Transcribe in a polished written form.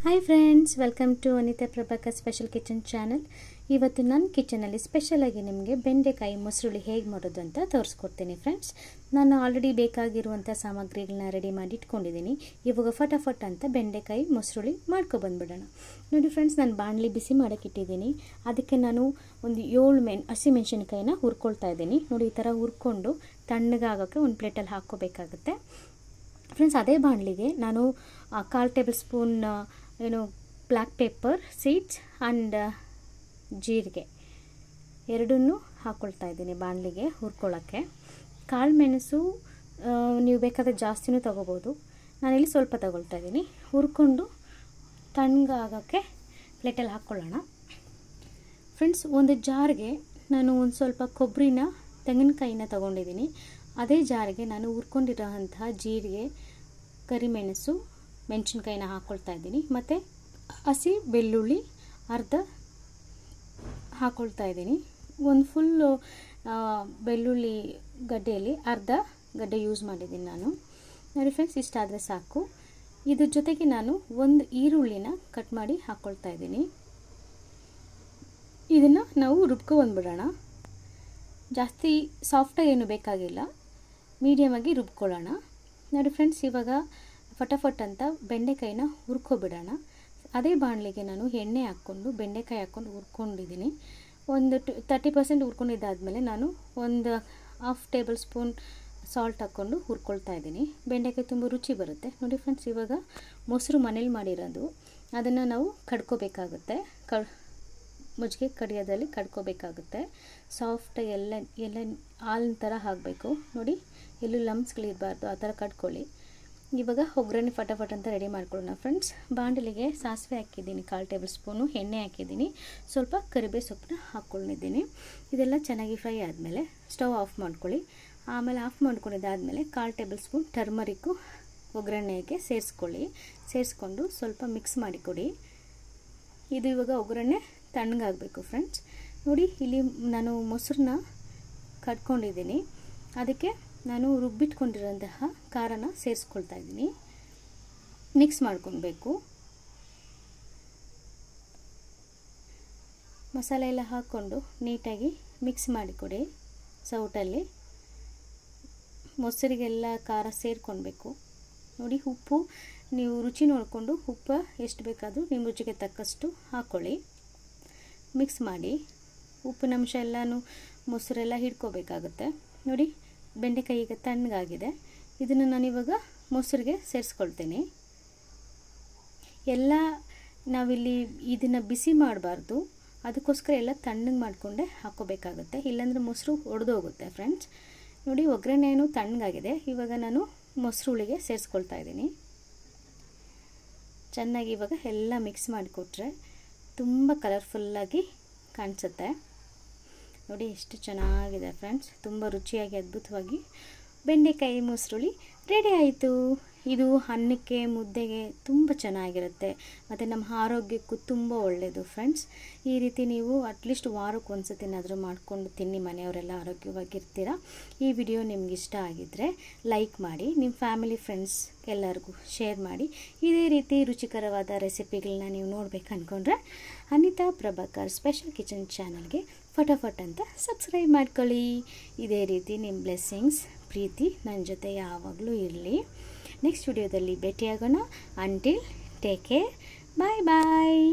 Hi friends, welcome to Anita Prabhakar special kitchen channel. ಇವತ್ತು ನನ್ನ ಕಿಚನಲ್ಲಿ ಸ್ಪೆಷಲಾಗಿ ನಿಮಗೆ ಬೆಂಡೆಕಾಯಿ ಮೊಸರುಳಿ ಹೇಗೆ ಮಾಡೋದು ಅಂತ ತೋರಿಸ್ಕೊಡ್ತೀನಿ ಫ್ರೆಂಡ್ಸ್. ನಾನು ಆಲ್ರೆಡಿ ಬೇಕಾಗಿರುವಂಥ ಸಾಮಗ್ರಿಗಳನ್ನ ರೆಡಿ ಮಾಡಿ ಇಟ್ಕೊಂಡಿದ್ದೀನಿ. ಇವಾಗ ಫಟಾಫಟ್ ಅಂತ ಬೆಂಡೆಕಾಯಿ ಮೊಸರುಳಿ ಮಾಡ್ಕೊಬಂದ್ಬಿಡೋಣ. ನೋಡಿ ಫ್ರೆಂಡ್ಸ್, ನಾನು ಬಾಣಲಿ ಬಿಸಿ ಮಾಡೋಕ್ಕೆ ಇಟ್ಟಿದ್ದೀನಿ. ಅದಕ್ಕೆ ನಾನು ಒಂದು 7 ಹಸಿಮೆಣಸಿನ್ಕಾಯಿನ ಹುರ್ಕೊಳ್ತಾ ಇದ್ದೀನಿ. ನೋಡಿ, ಈ ಥರ ಹುರ್ಕೊಂಡು ತಣ್ಣಗಾಗೋಕ್ಕೆ ಒಂದು ಪ್ಲೇಟಲ್ಲಿ ಹಾಕ್ಕೋಬೇಕಾಗುತ್ತೆ ಫ್ರೆಂಡ್ಸ್. ಅದೇ ಬಾಣಲಿಗೆ ನಾನು 1/4 table spoon black pepper seeds and ಜೀರಿಗೆ ಎರಡನ್ನೂ ಹಾಕ್ಕೊಳ್ತಾ ಇದ್ದೀನಿ ಬಾಣಲಿಗೆ ಹುರ್ಕೊಳ್ಳೋಕ್ಕೆ. ಕಾಳು ಮೆಣಸು ನೀವು ಬೇಕಾದರೆ ಜಾಸ್ತಿನೂ ತೊಗೋಬೋದು. ನಾನಿಲ್ಲಿ ಸ್ವಲ್ಪ ತೊಗೊಳ್ತಾ ಇದ್ದೀನಿ. ಹುರ್ಕೊಂಡು ತಣ್ಣಗಾಗೋಕ್ಕೆ ಪ್ಲೇಟಲ್ಲಿ ಹಾಕ್ಕೊಳ್ಳೋಣ ಫ್ರೆಂಡ್ಸ್. ಒಂದು ಜಾರ್ಗೆ ನಾನು ಒಂದು ಸ್ವಲ್ಪ ಕೊಬ್ಬರಿನ ತೆಂಗಿನಕಾಯಿನ ತೊಗೊಂಡಿದ್ದೀನಿ. ಅದೇ ಜಾರಿಗೆ ನಾನು ಹುರ್ಕೊಂಡಿರೋ ಅಂತಹ ಜೀರಿಗೆ, ಕರಿಮೆಣಸು, ಮೆಣಸಿನ್ಕಾಯಿನ ಹಾಕ್ಕೊಳ್ತಾ ಇದ್ದೀನಿ. ಮತ್ತು ಹಸಿ ಬೆಳ್ಳುಳ್ಳಿ ಅರ್ಧ ಹಾಕ್ಕೊಳ್ತಾ ಇದ್ದೀನಿ. ಒಂದು ಫುಲ್ಲು ಬೆಳ್ಳುಳ್ಳಿ ಗಡ್ಡೆಯಲ್ಲಿ ಅರ್ಧ ಗಡ್ಡೆ ಯೂಸ್ ಮಾಡಿದ್ದೀನಿ ನಾನು. ನೋಡಿ ಫ್ರೆಂಡ್ಸ್, ಇಷ್ಟಾದರೆ ಸಾಕು. ಇದ್ರ ಜೊತೆಗೆ ನಾನು ಒಂದು ಈರುಳ್ಳಿನ ಕಟ್ ಮಾಡಿ ಹಾಕ್ಕೊಳ್ತಾ ಇದ್ದೀನಿ. ಇದನ್ನು ನಾವು ರುಬ್ಕೊಂಡ್ಬಿಡೋಣ. ಜಾಸ್ತಿ ಸಾಫ್ಟಾಗಿ ಏನು ಬೇಕಾಗಿಲ್ಲ, ಮೀಡಿಯಮಾಗಿ ರುಬ್ಕೊಳ್ಳೋಣ. ನೋಡಿ ಫ್ರೆಂಡ್ಸ್, ಇವಾಗ ಫಟಾಫಟ್ ಅಂತ ಬೆಂಡೆಕಾಯಿನ ಹುರ್ಕೊಬಿಡೋಣ. ಅದೇ ಬಾಣಲಿಗೆ ನಾನು ಎಣ್ಣೆ ಹಾಕ್ಕೊಂಡು ಬೆಂಡೆಕಾಯಿ ಹಾಕ್ಕೊಂಡು ಹುರ್ಕೊಂಡಿದ್ದೀನಿ. ಒಂದು 30% ಹುರ್ಕೊಂಡಿದ್ದಾದಮೇಲೆ ನಾನು ಒಂದು 1/2 ಟೇಬಲ್ ಸ್ಪೂನ್ ಸಾಲ್ಟ್ ಹಾಕ್ಕೊಂಡು ಹುರ್ಕೊಳ್ತಾ ಇದ್ದೀನಿ. ಬೆಂಡೆಕಾಯಿ ತುಂಬ ರುಚಿ ಬರುತ್ತೆ. ನೋಡಿ ಫ್ರೆಂಡ್ಸ್, ಇವಾಗ ಮೊಸರು ಮನೇಲಿ ಮಾಡಿರೋದು, ಅದನ್ನು ನಾವು ಕಡ್ಕೋಬೇಕಾಗುತ್ತೆ. ಮಜ್ಜಿಗೆ ಕಡಿಯೋದಲ್ಲಿ ಕಡ್ಕೋಬೇಕಾಗುತ್ತೆ. ಸಾಫ್ಟಾಗಿ ಎಲ್ಲ ಹಾಲಿನ ಥರ ಹಾಕಬೇಕು. ನೋಡಿ, ಎಲ್ಲೂ ಲಮ್ಸ್ಗಳಿರಬಾರ್ದು, ಆ ಥರ ಕಡ್ಕೊಳ್ಳಿ. ಇವಾಗ ಒಗ್ಗರಣೆ ಫಟಾಫಟ್ ಅಂತ ರೆಡಿ ಮಾಡ್ಕೊಳ್ಳೋಣ ಫ್ರೆಂಡ್ಸ್. ಬಾಣಲಿಗೆ ಸಾಸಿವೆ ಹಾಕಿದ್ದೀನಿ, 1/4 ಟೇಬಲ್ ಸ್ಪೂನು ಎಣ್ಣೆ ಹಾಕಿದ್ದೀನಿ, ಸ್ವಲ್ಪ ಕರಿಬೇವು ಸೊಪ್ಪನ್ನ ಹಾಕ್ಕೊಂಡಿದ್ದೀನಿ. ಇದೆಲ್ಲ ಚೆನ್ನಾಗಿ ಫ್ರೈ ಆದಮೇಲೆ ಸ್ಟವ್ ಆಫ್ ಮಾಡ್ಕೊಳ್ಳಿ. ಆಮೇಲೆ ಆಫ್ ಮಾಡ್ಕೊಂಡಿದ್ದಾದಮೇಲೆ 1/4 ಟೇಬಲ್ ಸ್ಪೂನ್ ಟರ್ಮರಿಕ್ಕು ಒಗ್ಗರಣೆಗೆ ಸೇರಿಸ್ಕೊಂಡು ಸ್ವಲ್ಪ ಮಿಕ್ಸ್ ಮಾಡಿಕೊಡಿ. ಇದು ಇವಾಗ ಒಗ್ಗರಣೆ ತಣ್ಣಗಾಗಬೇಕು ಫ್ರೆಂಡ್ಸ್. ನೋಡಿ, ಇಲ್ಲಿ ನಾನು ಮೊಸರನ್ನ ಕಟ್ಕೊಂಡಿದ್ದೀನಿ. ಅದಕ್ಕೆ ನಾನು ರುಬ್ಬಿಟ್ಕೊಂಡಿರೋಂತಹ ಖಾರನ ಸೇರಿಸ್ಕೊಳ್ತಾ ಇದ್ದೀನಿ. ಮಿಕ್ಸ್ ಮಾಡ್ಕೊಳ್ಬೇಕು. ಮಸಾಲೆ ಎಲ್ಲ ಹಾಕ್ಕೊಂಡು ನೀಟಾಗಿ ಮಿಕ್ಸ್ ಮಾಡಿಕೊಡಿ ಸೌಟಲ್ಲಿ. ಮೊಸರಿಗೆಲ್ಲ ಖಾರ ಸೇರ್ಕೊಳ್ಬೇಕು. ನೋಡಿ, ಉಪ್ಪು ನೀವು ರುಚಿ ನೋಡಿಕೊಂಡು ಉಪ್ಪು ಎಷ್ಟು ಬೇಕಾದರೂ ನಿಮ್ಮ ರುಚಿಗೆ ತಕ್ಕಷ್ಟು ಹಾಕ್ಕೊಳ್ಳಿ. ಮಿಕ್ಸ್ ಮಾಡಿ. ಉಪ್ಪಿನ ಅಂಶ ಎಲ್ಲನೂ ಮೊಸರೆಲ್ಲ ಹಿಡ್ಕೋಬೇಕಾಗುತ್ತೆ. ನೋಡಿ, ಬೆಂಡೆಕಾಯಿ ಈಗ ತಣ್ಣಗಾಗಿದೆ. ಇದನ್ನು ನಾನಿವಾಗ ಮೊಸರಿಗೆ ಸೇರಿಸ್ಕೊಳ್ತೇನೆ. ಎಲ್ಲ ನಾವಿಲ್ಲಿ ಇದನ್ನು ಬಿಸಿ ಮಾಡಬಾರ್ದು, ಅದಕ್ಕೋಸ್ಕರ ಎಲ್ಲ ತಣ್ಣಗೆ ಮಾಡಿಕೊಂಡೆ ಹಾಕ್ಕೋಬೇಕಾಗುತ್ತೆ, ಇಲ್ಲಾಂದರೆ ಮೊಸರು ಒಡೆದೋಗುತ್ತೆ ಫ್ರೆಂಡ್ಸ್. ನೋಡಿ, ಒಗ್ಗರಣೆನೂ ತಣ್ಣಗಾಗಿದೆ. ಇವಾಗ ನಾನು ಮೊಸರುಳಿಗೆ ಸೇರಿಸ್ಕೊಳ್ತಾ ಇದ್ದೀನಿ. ಚೆನ್ನಾಗಿ ಇವಾಗ ಎಲ್ಲ ಮಿಕ್ಸ್ ಮಾಡಿಕೊಟ್ರೆ ತುಂಬ ಕಲರ್ಫುಲ್ಲಾಗಿ ಕಾಣಿಸುತ್ತೆ. ನೋಡಿ, ಎಷ್ಟು ಚೆನ್ನಾಗಿದೆ ಫ್ರೆಂಡ್ಸ್. ತುಂಬ ರುಚಿಯಾಗಿ ಅದ್ಭುತವಾಗಿ ಬೆಂಡೆಕಾಯಿ ಮೊಸರುಳಿ ರೆಡಿ ಆಯಿತು. ಇದು ಅನ್ನಕ್ಕೆ, ಮುದ್ದೆಗೆ ತುಂಬ ಚೆನ್ನಾಗಿರುತ್ತೆ ಮತ್ತು ನಮ್ಮ ಆರೋಗ್ಯಕ್ಕೂ ತುಂಬ ಒಳ್ಳೆಯದು ಫ್ರೆಂಡ್ಸ್. ಈ ರೀತಿ ನೀವು ಅಟ್ಲೀಸ್ಟ್ ವಾರಕ್ಕೆ ಒಂದು ಸತಿನಾದರೂ ಮಾಡಿಕೊಂಡು ತಿನ್ನಿ, ಮನೆಯವರೆಲ್ಲ ಆರೋಗ್ಯವಾಗಿರ್ತೀರ. ಈ ವಿಡಿಯೋ ನಿಮ್ಗೆ ಇಷ್ಟ ಆಗಿದ್ದರೆ ಲೈಕ್ ಮಾಡಿ, ನಿಮ್ಮ ಫ್ಯಾಮಿಲಿ ಫ್ರೆಂಡ್ಸ್ ಎಲ್ಲರಿಗೂ ಶೇರ್ ಮಾಡಿ. ಇದೇ ರೀತಿ ರುಚಿಕರವಾದ ರೆಸಿಪಿಗಳನ್ನ ನೀವು ನೋಡಬೇಕು ಅಂದ್ಕೊಂಡ್ರೆ ಅನಿತಾ ಪ್ರಭಾಕರ್ ಸ್ಪೆಷಲ್ ಕಿಚನ್ ಚಾನಲ್ಗೆ ಫಟಾಫಟ್ ಅಂತ ಸಬ್ಸ್ಕ್ರೈಬ್ ಮಾಡ್ಕೊಳ್ಳಿ. ಇದೇ ರೀತಿ ನಿಮ್ಮ ಬ್ಲೆಸ್ಸಿಂಗ್ಸ್, ಪ್ರೀತಿ ನನ್ನ ಜೊತೆ ಯಾವಾಗಲೂ ಇರಲಿ. ನೆಕ್ಸ್ಟ್ ವಿಡಿಯೋದಲ್ಲಿ ಭೇಟಿಯಾಗೋಣ. ಅಂಟಿಲ್ ಟೇಕ್ ಕೇರ್, ಬಾಯ್ ಬಾಯ್.